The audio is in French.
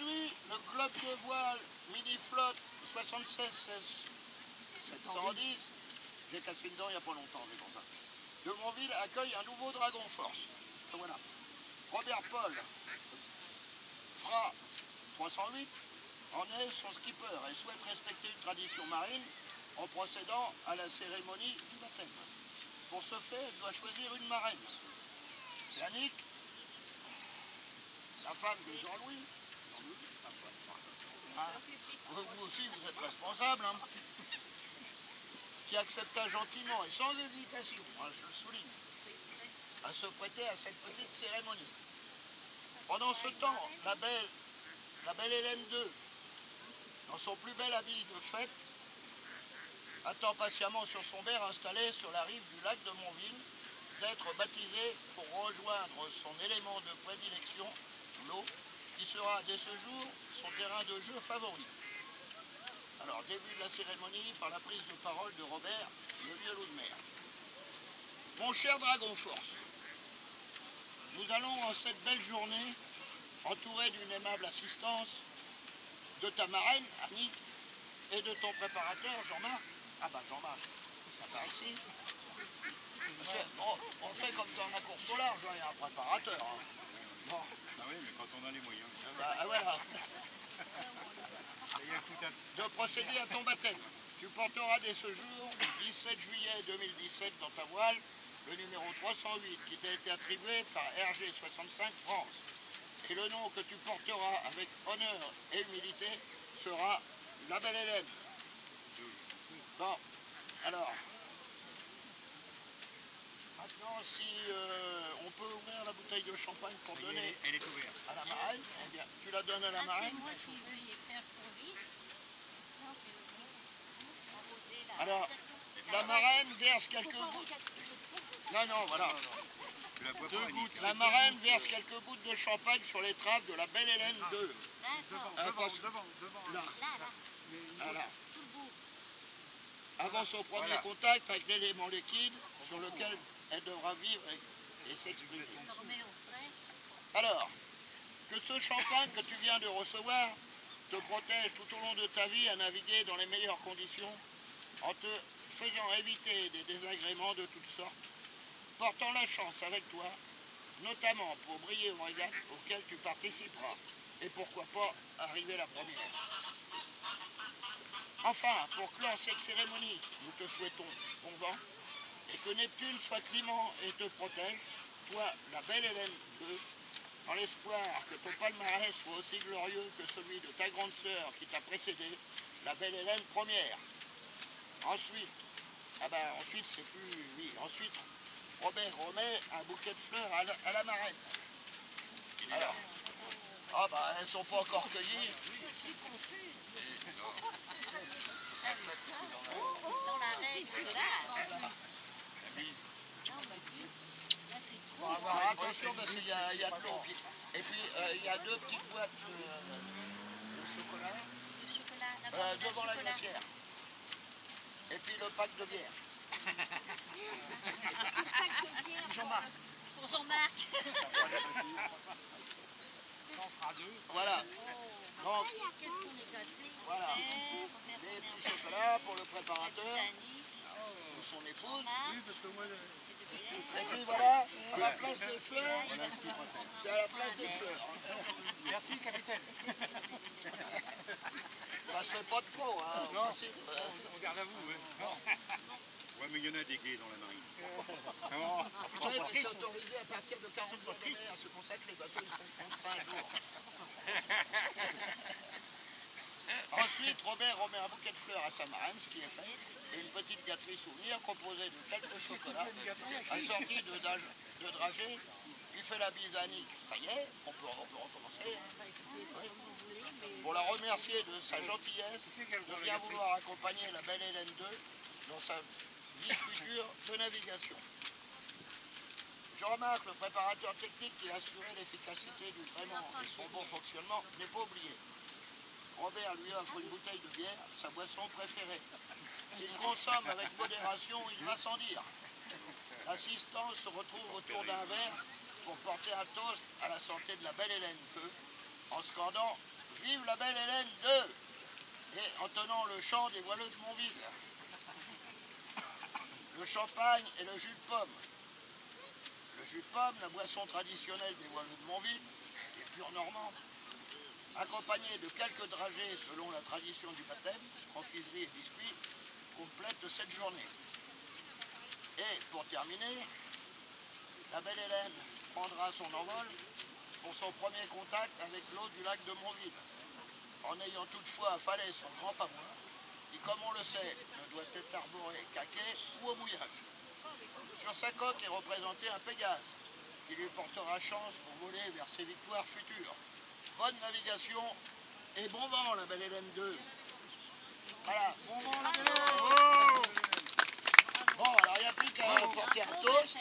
Aujourd'hui, le club de voile mini-flotte 76-710, j'ai cassé une dent il n'y a pas longtemps, c'est pour ça, de Montville accueille un nouveau Dragon Force. Voilà. Robert Paul Fra 308 en est son skipper et souhaite respecter une tradition marine en procédant à la cérémonie du baptême. Pour ce fait, elle doit choisir une marraine. C'est Annick, la femme de Jean-Louis. Ah, vous aussi, vous êtes responsable, hein, qui accepta gentiment et sans hésitation, je le souligne, à se prêter à cette petite cérémonie. Pendant ce temps, la belle Hélène II, dans son plus bel habit de fête, attend patiemment sur son verre installé sur la rive du lac de Montville d'être baptisée pour rejoindre son élément de prédilection, l'eau, qui sera dès ce jour son terrain de jeu favori. Alors, début de la cérémonie par la prise de parole de Robert, le vieux loup de mer. Mon cher Dragon Force, nous allons en cette belle journée, entourés d'une aimable assistance, de ta marraine, Annick, et de ton préparateur, Jean-Marc. Ah bah Jean-Marc, ça part ici. On fait comme dans la course au large, il y a un préparateur. Hein. Bon. Ah oui, mais quand on a les moyens. Voilà. De procéder à ton baptême. Tu porteras dès ce jour, 17 juillet 2017, dans ta voile, le numéro 308 qui t'a été attribué par RG65 France. Et le nom que tu porteras avec honneur et humilité sera la belle Hélène. Bon, alors, maintenant si on peut ouvrir la bouteille de champagne pour donner elle est ouverte. À la marraine, eh bien, tu la donnes à la marraine. C'est moi qui veux y faire service. Alors, la marraine verse quelques gouttes. Non, voilà. La marraine verse quelques gouttes de champagne sur l'étrave de la belle Hélène II. Devant. Là. Voilà. Avant son premier contact avec l'élément liquide sur lequel elle devra vivre et s'exprimer. Alors, que ce champagne que tu viens de recevoir te protège tout au long de ta vie à naviguer dans les meilleures conditions en te faisant éviter des désagréments de toutes sortes, portant la chance avec toi, notamment pour briller aux régates auxquelles tu participeras, et pourquoi pas arriver la première. Enfin, pour clore cette cérémonie, nous te souhaitons bon vent, et que Neptune soit clément et te protège, toi, la belle Hélène II, dans l'espoir que ton palmarès soit aussi glorieux que celui de ta grande sœur qui t'a précédé, la belle Hélène Ière. Ensuite, ensuite, Robert remet un bouquet de fleurs à la marraine. Alors, elles sont pas encore cueillies. Je suis confuse. Dans la règle de l'art, en plus. Là, c'est trop. Attention, parce qu'il y a de l'eau. Et puis, il y a 2 petites boîtes de chocolat. Du chocolat, devant la glacière. Et puis le pack de bière. Jean-Marc. Pour Jean-Marc. Ça en fera 2. Voilà. Donc, Qu'est-ce qu'on est gâtés. voilà. Les petits chocolats pour le préparateur ou son épouse. Oui, parce que moi... Et puis voilà, à la place des fleurs, c'est à la place des fleurs. Merci, capitaine. Ça se fait pas de trop, hein. Non, on garde à vous. Ouais, mais il y en a des gays dans la marine. C'est autorisé à partir de 40 jours de mer, c'est pour ça que les bateaux ils font 35 jours. Ensuite, Robert remet un bouquet de fleurs à sa marraine, ce qui est fait, et une petite gâterie souvenir composée de quelques chocolats assortis de dragées. Il fait la bise à Annick, ça y est, on peut recommencer. Pour la remercier de sa gentillesse, de bien vouloir accompagner la belle Hélène II dans sa vie future de navigation. Je remarque le préparateur technique qui a assuré l'efficacité du gréement et son bon fonctionnement n'est pas oublié. Robert lui offre une bouteille de bière, sa boisson préférée. Qu'il consomme avec modération, il va sans dire. L'assistance se retrouve autour d'un verre pour porter un toast à la santé de la belle Hélène II, en scandant Vive la belle Hélène 2 et en tenant le chant des voileux de Montville. Le champagne et le jus de pomme. Le jus de pomme, la boisson traditionnelle des voileux de Montville, qui est pur normand, accompagné de quelques dragées selon la tradition du baptême, confiserie et biscuits, complète cette journée. Et pour terminer, la belle Hélène prendra son envol pour son premier contact avec l'eau du lac de Montville, en ayant toutefois affalé son grand pavois, qui, comme on le sait, ne doit être arboré qu'à quai ou au mouillage. Sur sa coque est représenté un Pégase, qui lui portera chance pour voler vers ses victoires futures. Bonne navigation et bon vent, la belle Hélène 2. Voilà, bon vent, la belle Hélène. Bon, alors il n'y a plus qu'à porter un toast.